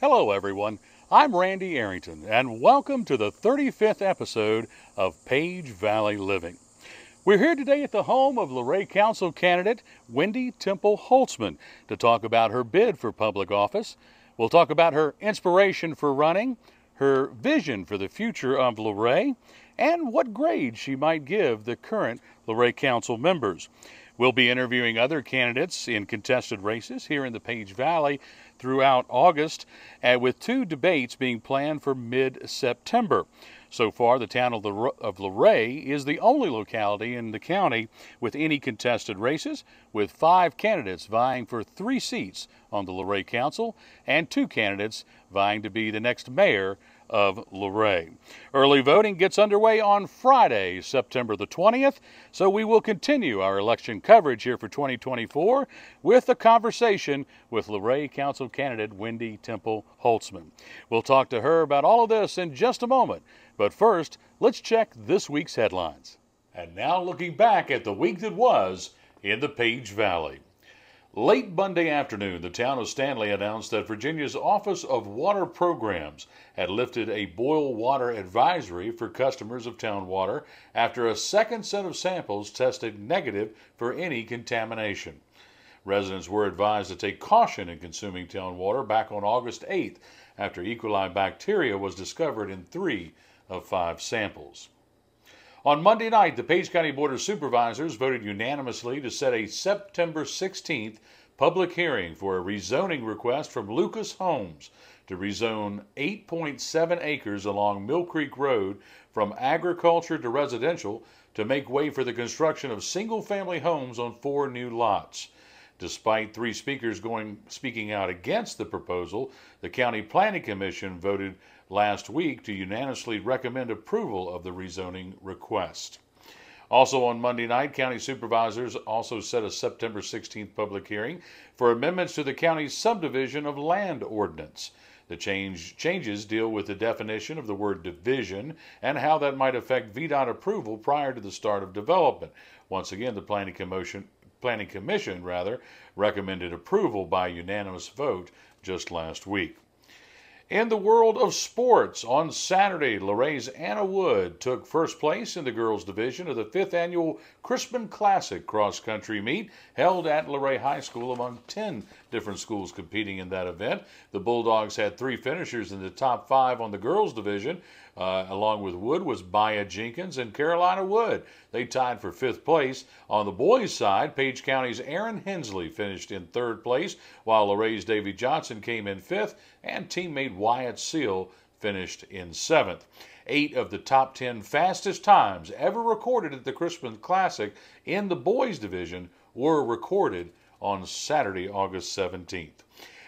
Hello everyone, I'm Randy Arrington and welcome to the 35th episode of Page Valley Living. We're here today at the home of Luray Council candidate Wendy Temple Holtzman to talk about her bid for public office. We'll talk about her inspiration for running, her vision for the future of Luray, and what grade she might give the current Luray Council members. We'll be interviewing other candidates in contested races here in the Page Valley throughout August, with two debates being planned for mid-September. So far, the town of Luray is the only locality in the county with any contested races, with 5 candidates vying for 3 seats on the Luray Council and 2 candidates vying to be the next mayor of Luray. Early voting gets underway on Friday, September the 20th, so we will continue our election coverage here for 2024 with a conversation with Luray Council candidate Wendy Temple Holtzman. We'll talk to her about all of this in just a moment, but first, let's check this week's headlines. And now looking back at the week that was in the Page Valley. Late Monday afternoon, the town of Stanley announced that Virginia's Office of Water Programs had lifted a boil water advisory for customers of town water after a second set of samples tested negative for any contamination. Residents were advised to take caution in consuming town water back on August 8th after E. coli bacteria was discovered in 3 of 5 samples. On Monday night, the Page County Board of Supervisors voted unanimously to set a September 16th public hearing for a rezoning request from Lucas Homes to rezone 8.7 acres along Mill Creek Road from agriculture to residential to make way for the construction of single-family homes on 4 new lots. Despite 3 speakers speaking out against the proposal, the County Planning Commission voted last week to unanimously recommend approval of the rezoning request. Also on Monday night, county supervisors also set a September 16th public hearing for amendments to the county's subdivision of land ordinance. The changes deal with the definition of the word division and how that might affect VDOT approval prior to the start of development. Once again, the Planning Commission recommended approval by unanimous vote just last week. In the world of sports, on Saturday, Luray's Anna Wood took first place in the girls' division of the 5th annual Crispin Classic cross-country meet held at Luray High School among 10 different schools competing in that event. The Bulldogs had 3 finishers in the top 5 on the girls' division. Along with Wood was Baya Jenkins and Carolina Wood. They tied for 5th place. On the boys' side, Page County's Aaron Hensley finished in 3rd place, while Luray's Davy Johnson came in 5th, and teammate Wyatt Seal finished in 7th. 8 of the top 10 fastest times ever recorded at the Crispin Classic in the boys' division were recorded on Saturday, August 17th.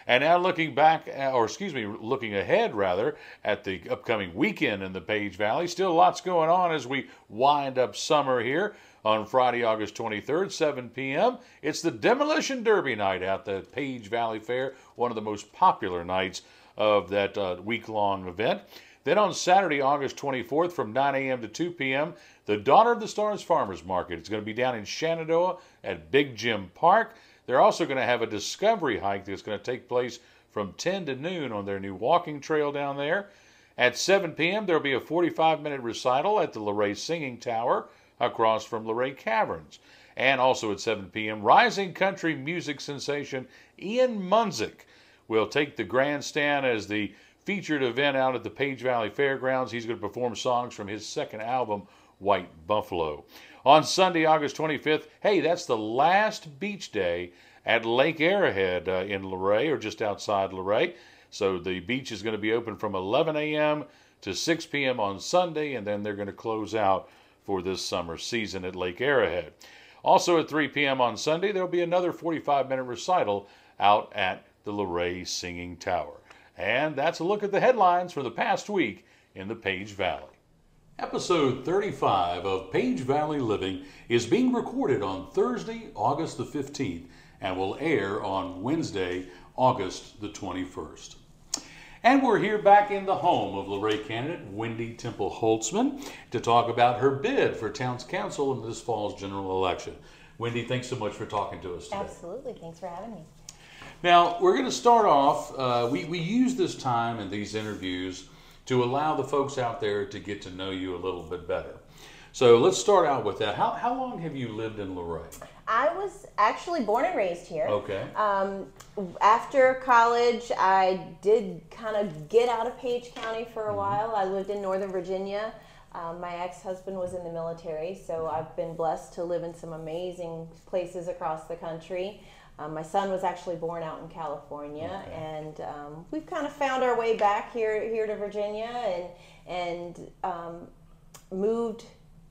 And now looking ahead at the upcoming weekend in the Page Valley. Still lots going on as we wind up summer here. On Friday, August 23rd, 7 p.m., it's the Demolition Derby night at the Page Valley Fair, one of the most popular nights of that week-long event. Then on Saturday, August 24th, from 9 a.m. to 2 p.m., the Daughter of the Stars Farmers Market. It's going to be down in Shenandoah at Big Jim Park. They're also going to have a discovery hike that's going to take place from 10 to noon on their new walking trail down there. At 7 p.m., there will be a 45-minute recital at the Luray Singing Tower across from Luray Caverns. And also at 7 p.m., rising country music sensation Ian Munzik will take the grandstand as the featured event out at the Page Valley Fairgrounds. He's going to perform songs from his 2nd album, White Buffalo. On Sunday, August 25th, hey, that's the last beach day at Lake Arrowhead in Luray, or just outside Luray. So the beach is going to be open from 11 a.m. to 6 p.m. on Sunday, and then they're going to close out for this summer season at Lake Arrowhead. Also at 3 p.m. on Sunday, there'll be another 45-minute recital out at the Luray Singing Tower. And that's a look at the headlines for the past week in the Page Valley. Episode 35 of Page Valley Living is being recorded on Thursday, August the 15th, and will air on Wednesday, August the 21st. And we're here back in the home of Luray candidate Wendy Temple Holtzman to talk about her bid for Town's Council in this fall's general election. Wendy, thanks so much for talking to us today. Absolutely. Thanks for having me. Now, we're going to start off, we use this time in these interviews to allow the folks out there to get to know you a little bit better. So let's start out with that. How long have you lived in Luray? I was actually born and raised here. Okay. After college, I did kind of get out of Page County for a while. I lived in Northern Virginia. My ex-husband was in the military, so I've been blessed to live in some amazing places across the country. My son was actually born out in California, and we've kind of found our way back here to Virginia, and moved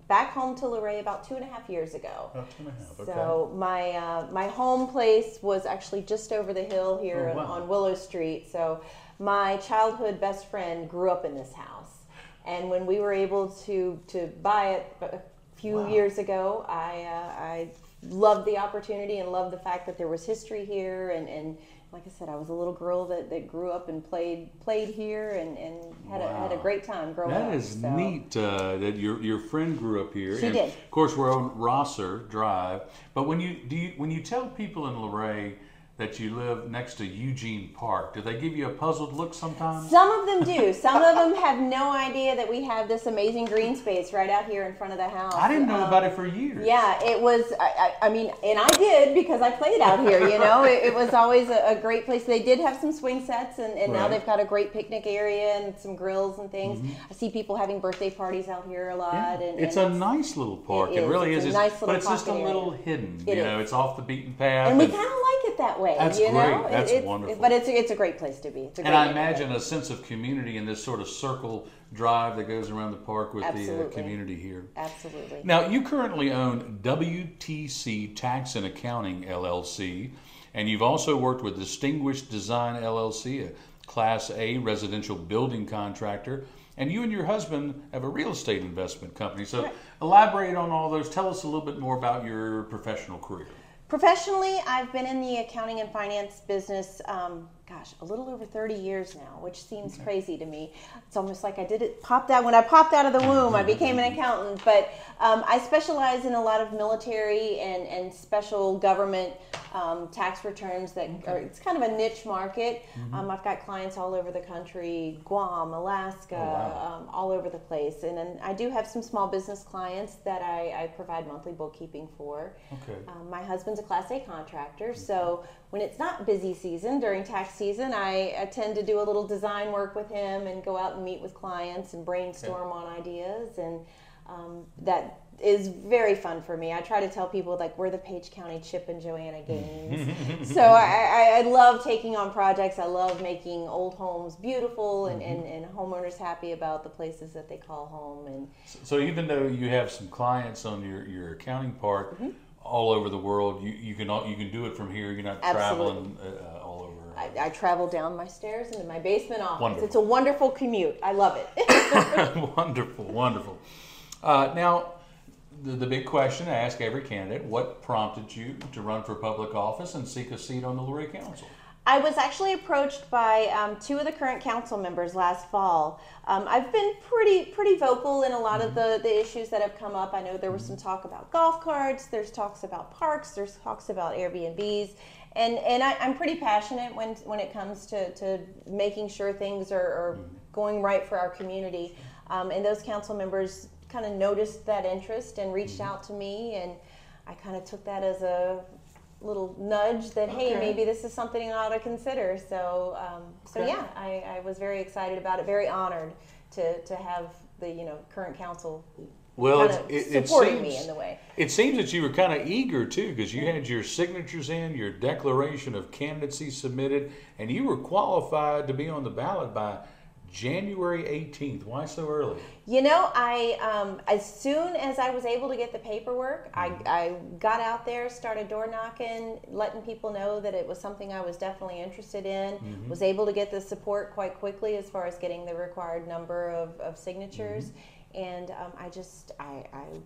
back home to Luray about 2.5 years ago. About 2.5, okay. So my home place was actually just over the hill here on Willow Street. So my childhood best friend grew up in this house. And when we were able to buy it a few years ago, I loved the opportunity and loved the fact that there was history here. And like I said, I was a little girl that grew up and played here and had a great time growing up. That is neat that your friend grew up here. She did. Of course, we're on Rosser Drive. But when you tell people in Luray that you live next to Eugene Park, do they give you a puzzled look sometimes? Some of them do. Some of them have no idea that we have this amazing green space right out here in front of the house. I didn't know about it for years. Yeah, it was, I mean, and I did because I played out here, you know. It was always a great place. They did have some swing sets, and now they've got a great picnic area and some grills and things. I see people having birthday parties out here a lot. Yeah. And it's a nice little park. It really is. It's a nice little but it's just a area. little hidden. You know, it's off the beaten path. And we kind of like it that way. That's you know? great. That's wonderful. But it's a great place to be. It's a great and I imagine a sense of community in this sort of circle drive that goes around the park with the community here. Absolutely. Now, you currently own WTC Tax and Accounting, LLC, and you've also worked with Distinguished Design, LLC, a Class A residential building contractor, and you and your husband have a real estate investment company. So elaborate on all those. Tell us a little bit more about your professional career. Professionally, I've been in the accounting and finance business, a little over 30 years now, which seems crazy to me. It's almost like when I popped out of the womb, I became an accountant. But I specialize in a lot of military and special government tax returns it's kind of a niche market. I've got clients all over the country, Guam, Alaska, all over the place. And then I do have some small business clients that I provide monthly bookkeeping for. Okay. My husband's a Class A contractor, so when it's not busy season, during tax season, I tend to do a little design work with him and go out and meet with clients and brainstorm on ideas, and that is very fun for me. I try to tell people, like, we're the Page County Chip and Joanna Gaines. So I love taking on projects. I love making old homes beautiful and homeowners happy about the places that they call home. And so even though you have some clients on your accounting part, all over the world, you can do it from here. You're not traveling all over. I travel down my stairs into my basement office. Wonderful. It's a wonderful commute. I love it. Wonderful, wonderful. Now, the big question I ask every candidate: what prompted you to run for public office and seek a seat on the Luray Council? I was actually approached by two of the current council members last fall. I've been pretty vocal in a lot of the issues that have come up. I know there was some talk about golf carts, there's talks about parks, there's talks about Airbnbs, and I'm pretty passionate when it comes to making sure things are going right for our community. And those council members kind of noticed that interest and reached out to me, and I kind of took that as a little nudge that hey, maybe this is something I ought to consider. So yeah, I was very excited about it, very honored to have the current council supporting me in the way. It seems that you were kind of eager too, because you had your signatures in, your declaration of candidacy submitted, and you were qualified to be on the ballot by January 18th. Why so early? As soon as I was able to get the paperwork, I got out there, started door knocking, letting people know that it was something I was definitely interested in, was able to get the support quite quickly as far as getting the required number of signatures. And I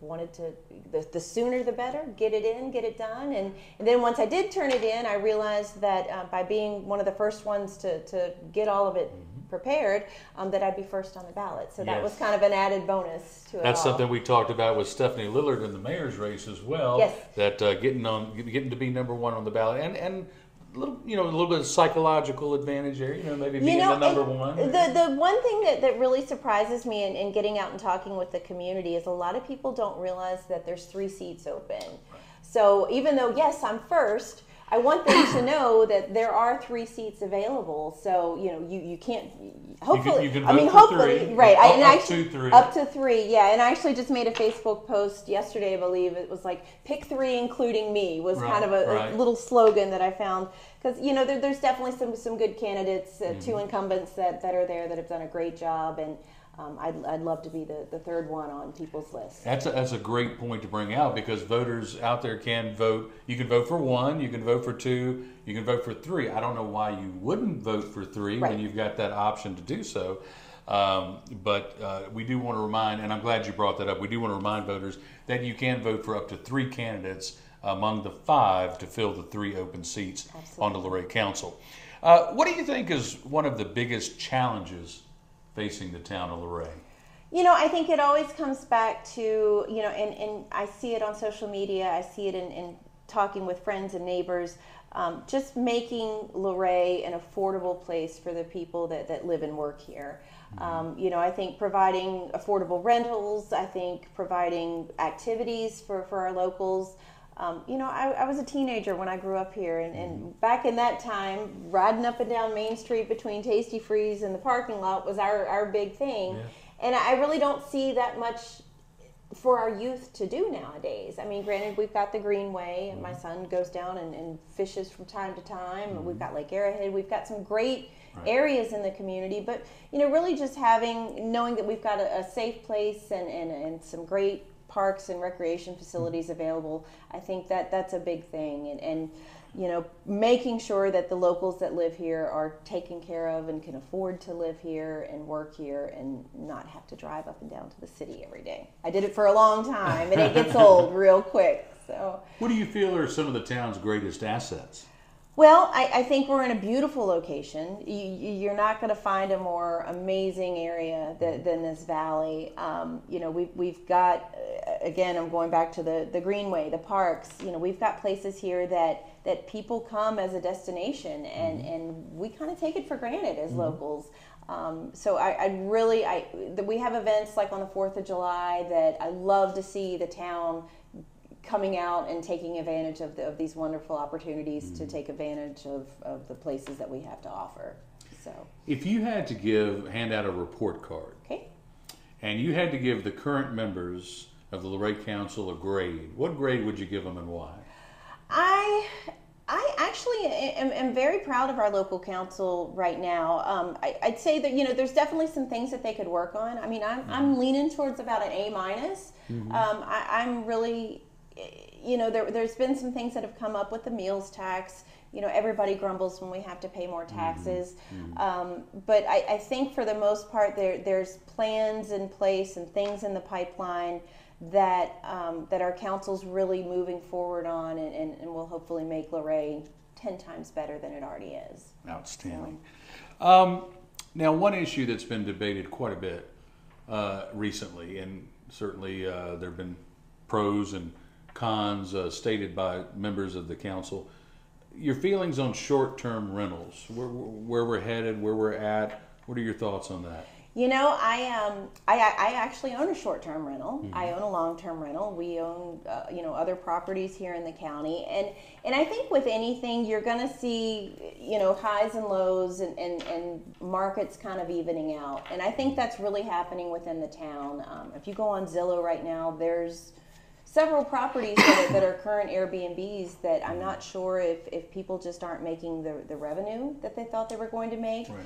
wanted to, the sooner the better, get it in, get it done. And then once I did turn it in, I realized that by being one of the first ones to get all of it prepared, that I'd be first on the ballot. So that was kind of an added bonus to it. That's something we talked about with Stephanie Lillard in the mayor's race as well. Yes. That getting to be number one on the ballot, and little, a little bit of psychological advantage there, maybe being the number one. The one thing that really surprises me in getting out and talking with the community is a lot of people don't realize that there's 3 seats open. Right. So even though, yes, I'm first, I want them to know that there are 3 seats available. So, you can't, hopefully, you can vote for 3. Right. Up to 3. Up to 3, yeah. And I actually just made a Facebook post yesterday, I believe. It was like, pick 3 including me was kind of a little slogan that I found. Because, there's definitely some good candidates, 2 incumbents that are there that have done a great job. And I'd love to be the 3rd one on people's list. That's a great point to bring out, because voters out there can vote. You can vote for 1, you can vote for 2, you can vote for 3. I don't know why you wouldn't vote for 3 when you've got that option to do so. But we do want to remind, and I'm glad you brought that up, we do want to remind voters that you can vote for up to 3 candidates among the 5 to fill the 3 open seats on the Luray Council. What do you think is one of the biggest challenges facing the town of Luray? I think it always comes back to, and I see it on social media, I see it in talking with friends and neighbors, just making Luray an affordable place for the people that live and work here. I think providing affordable rentals, I think providing activities for our locals. I was a teenager when I grew up here, and back in that time, riding up and down Main Street between Tasty Freeze and the parking lot was our big thing. Yeah. And I really don't see that much for our youth to do nowadays. I mean, granted, we've got the Greenway, and my son goes down and fishes from time to time. We've got Lake Arrowhead. We've got some great areas in the community, but, really just knowing that we've got a safe place and some great parks and recreation facilities available, I think that's a big thing, and making sure that the locals that live here are taken care of and can afford to live here and work here and not have to drive up and down to the city every day. I did it for a long time, and it gets old real quick. So, what do you feel are some of the town's greatest assets? Well, I think we're in a beautiful location. You're not going to find a more amazing area than this valley. We've got, again, I'm going back to the Greenway, the parks. We've got places here that people come as a destination, and we kind of take it for granted as locals. So we have events like on the 4th of July that I love to see the town coming out and taking advantage of these wonderful opportunities to take advantage of the places that we have to offer. So, if you had to hand out a report card, and you had to give the current members of the Luray Council a grade, what grade would you give them and why? I actually am very proud of our local council right now. I'd say that there's definitely some things that they could work on. I mean, I'm leaning towards about an A-. I'm really, there's been some things that have come up with the meals tax. Everybody grumbles when we have to pay more taxes. But I think for the most part, there's plans in place and things in the pipeline that our council's really moving forward on, and will hopefully make Luray 10 times better than it already is. Outstanding. Now, one issue that's been debated quite a bit recently, and certainly there have been pros and cons stated by members of the council. Your feelings on short-term rentals, where we're headed, where we're at. What are your thoughts on that? I actually own a short-term rental. I own a long-term rental. We own other properties here in the county, and I think with anything you're going to see highs and lows and markets kind of evening out, and I think that's really happening within the town. If you go on Zillow right now, there's several properties that are current Airbnbs that I'm not sure if people just aren't making the revenue that they thought they were going to make. Right.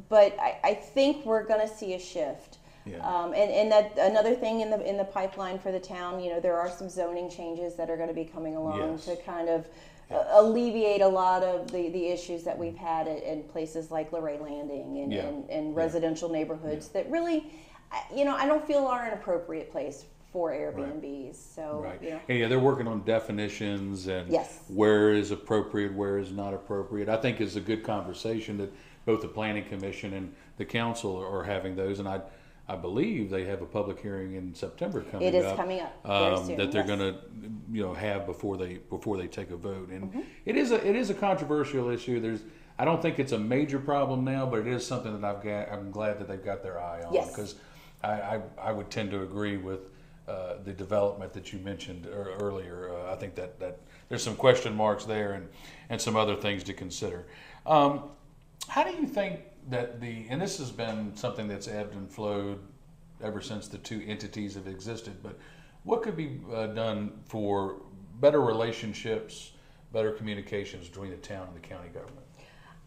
But I think we're going to see a shift. Yeah. And that another thing in the pipeline for the town, there are some zoning changes that are going to be coming along to kind of alleviate a lot of the issues that we've had in places like Luray Landing and residential neighborhoods that really, I don't feel are an appropriate place for Airbnbs. So they're working on definitions and where is appropriate, where is not appropriate. I think it's a good conversation that both the Planning Commission and the council are having those, and I I believe they have a public hearing in September coming up. It is coming up very soon, that they're yes. going to have before they take a vote. And it is a controversial issue. I don't think it's a major problem now, but it is something that I'm glad that they've got their eye on, because I would tend to agree with the development that you mentioned earlier. I think that there's some question marks there and some other things to consider. How do you think that and this has been something that's ebbed and flowed ever since the two entities have existed, but what could be done for better relationships, better communications between the town and the county government?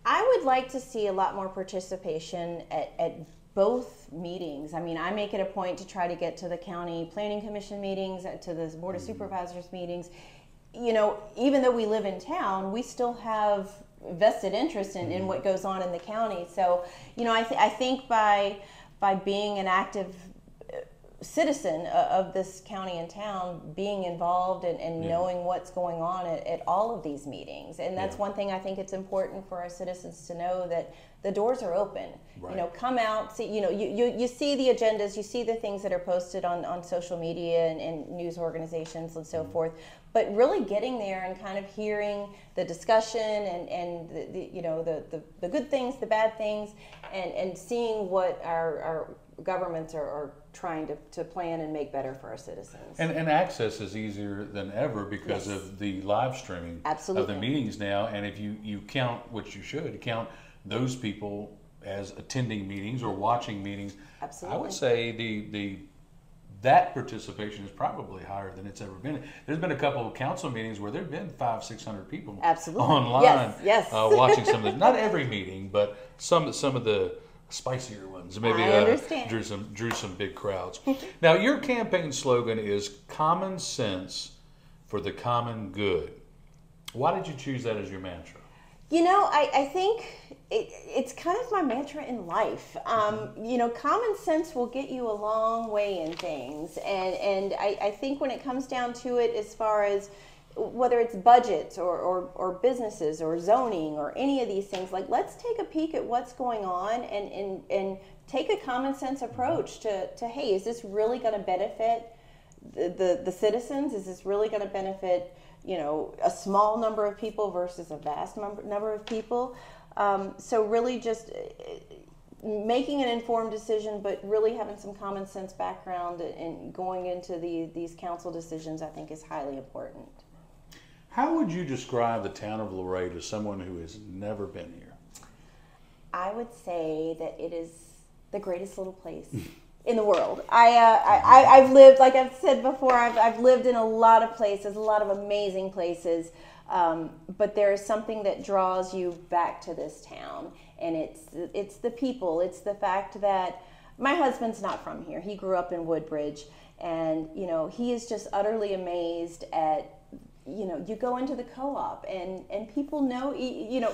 I would like to see a lot more participation at both meetings. I mean, I make it a point to try to get to the county planning commission meetings, to the board of supervisors meetings. You know, even though we live in town, we still have vested interest in what goes on in the county. So, you know, I think by being an active citizen of this county and town, being involved and knowing what's going on at all of these meetings. And that's one thing I think it's important for our citizens to know, that the doors are open. Right. You know, come out, see, you know, you see the agendas, you see the things that are posted on social media and news organizations and so forth. But really getting there and kind of hearing the discussion and the you know, the good things, the bad things, and seeing what our governments are trying to plan and make better for our citizens. And access is easier than ever because of the live streaming of the meetings now. And if you count, which you should, count those people as attending meetings or watching meetings, I would say that participation is probably higher than it's ever been. There's been a couple of council meetings where there've been 500-600 people online watching some of the, not every meeting, but some of the spicier ones. Maybe drew some big crowds. Now, your campaign slogan is "Common Sense for the Common Good." Why did you choose that as your mantra? You know, I think it's kind of my mantra in life. You know, common sense will get you a long way in things. And I think when it comes down to it, as far as whether it's budgets or businesses or zoning or any of these things, like, let's take a peek at what's going on and take a common sense approach to hey, is this really going to benefit the citizens? Is this really going to benefit, you know, a small number of people versus a vast number of people? So really just making an informed decision, but really having some common sense background and going into these council decisions, I think, is highly important. How would you describe the town of Luray to someone who has never been here? I would say that it is the greatest little place in the world. I've lived, like I've said before, I've lived in a lot of places, a lot of amazing places, but there is something that draws you back to this town, and it's the people. It's the fact that my husband's not from here. He grew up in Woodbridge, and you know, he is just utterly amazed at, you know, you go into the co-op and people know, you know,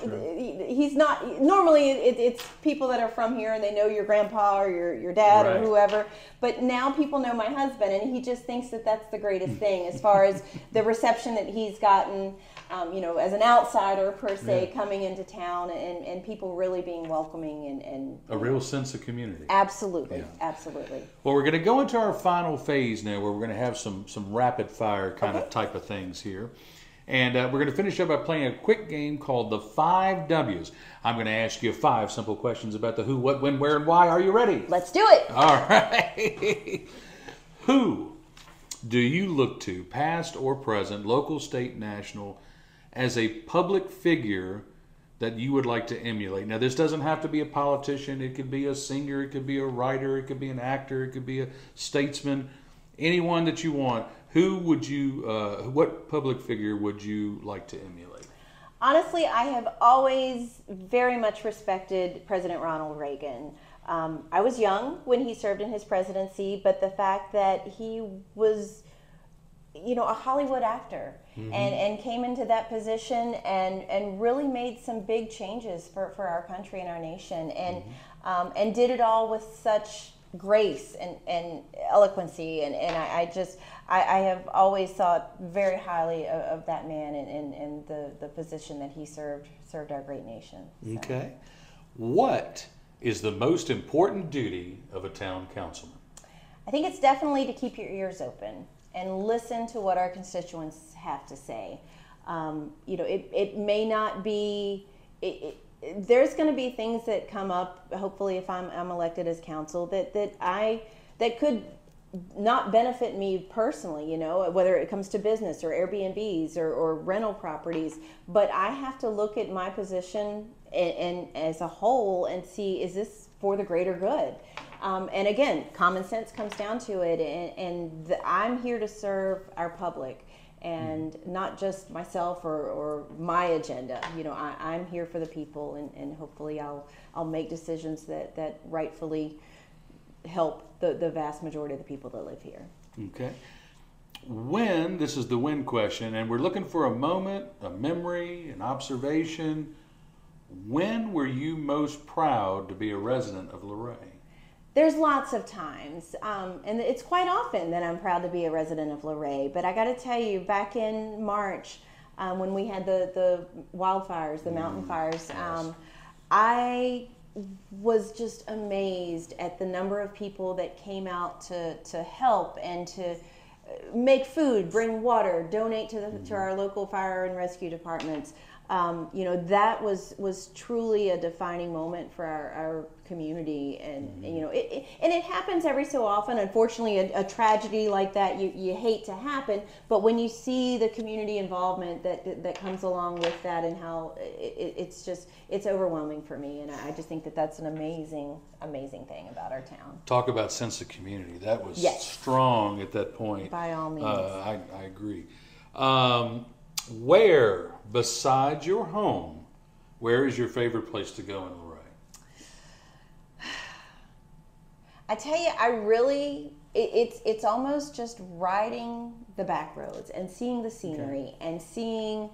he's not, normally it's people that are from here and they know your grandpa or your dad or whoever, but now people know my husband, and he just thinks that that's the greatest thing as far as the reception that he's gotten, you know, as an outsider per se, coming into town, and people really being welcoming and a real sense of community. Absolutely, absolutely. Well, we're going to go into our final phase now, where we're going to have some rapid fire kind of type of things here. And we're going to finish up by playing a quick game called the 5 W's. I'm going to ask you 5 simple questions about the who, what, when, where, and why. Are you ready? Let's do it. All right. Who do you look to, past or present, local, state, national, as a public figure that you would like to emulate? Now, this doesn't have to be a politician. It could be a singer. It could be a writer. It could be an actor. It could be a statesman. Anyone that you want. Who would you, what public figure would you like to emulate? Honestly, I have always very much respected President Ronald Reagan. I was young when he served in his presidency, but the fact that he was, you know, a Hollywood actor and came into that position and really made some big changes for our country and our nation, and did it all with such grace and eloquency, and I have always thought very highly of that man and the position that he served our great nation. So. Okay. What is the most important duty of a town councilman? I think it's definitely to keep your ears open and listen to what our constituents have to say. It may not be, there's going to be things that come up, hopefully if I'm elected as council, that could not benefit me personally, whether it comes to business or Airbnbs or rental properties, but I have to look at my position and as a whole and see, is this for the greater good? And again, common sense comes down to it, and I'm here to serve our public and not just myself or my agenda. I'm here for the people, and hopefully I'll make decisions that rightfully help the vast majority of the people that live here. Okay. This is the when question, and we're looking for a moment, a memory, an observation. When were you most proud to be a resident of Luray? There's lots of times, and it's quite often that I'm proud to be a resident of Luray. But I got to tell you, back in March, when we had the wildfires, the mountain fires, yes. I was just amazed at the number of people that came out to help and to make food, bring water, donate to our local fire and rescue departments. That was truly a defining moment for our community, and it happens every so often. Unfortunately, a tragedy like that you hate to happen, but when you see the community involvement that comes along with that, and how it's overwhelming for me, and I just think that's an amazing thing about our town. Talk about sense of community. That was Yes. strong at that point. By all means. I agree. Where, besides your home, where is your favorite place to go in Luray? I tell you, it's almost just riding the back roads and seeing the scenery, and seeing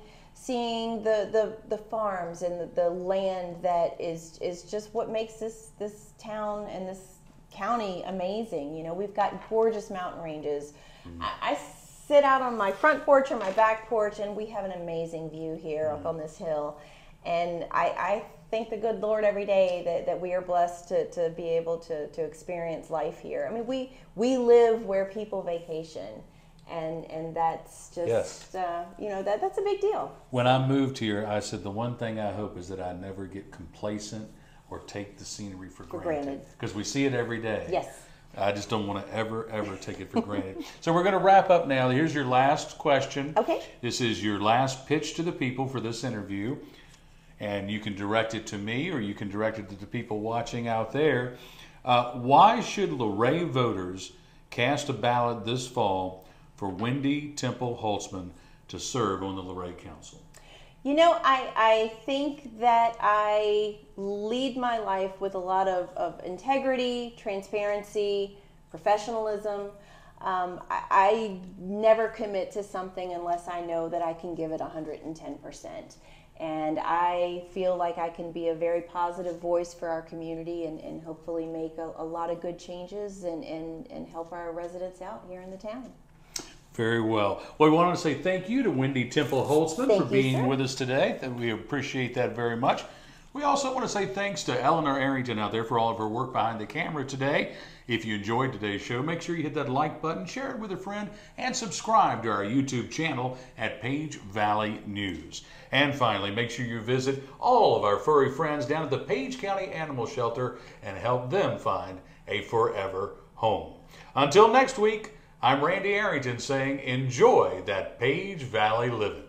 the farms and the land that is just what makes this town and this county amazing. We've got gorgeous mountain ranges. I sit out on my front porch or my back porch, and we have an amazing view here up on this hill. And I thank the good Lord every day that we are blessed to be able to experience life here. I mean, we live where people vacation, and that's just, yes. That's a big deal. When I moved here, I said the one thing I hope is that I never get complacent or take the scenery for granted. Because we see it every day. Yes. I just don't want to ever take it for granted. So we're going to wrap up now. Here's your last question. Okay. This is your last pitch to the people for this interview. And you can direct it to me, or you can direct it to the people watching out there. Why should Luray voters cast a ballot this fall for Wendy Temple Holtzman to serve on the Luray Council? I think that I lead my life with a lot of integrity, transparency, professionalism. I never commit to something unless I know that I can give it 110%. And I feel like I can be a very positive voice for our community, and hopefully make a lot of good changes and help our residents out here in the town. Very well. Well, we want to say thank you to Wendy Temple Holtzman for being with us today. We appreciate that very much. We also want to say thanks to Eleanor Arrington out there for all of her work behind the camera today. If you enjoyed today's show, make sure you hit that like button, share it with a friend, and subscribe to our YouTube channel at Page Valley News. And finally, make sure you visit all of our furry friends down at the Page County Animal Shelter and help them find a forever home. Until next week, I'm Randy Arrington saying enjoy that Page Valley living.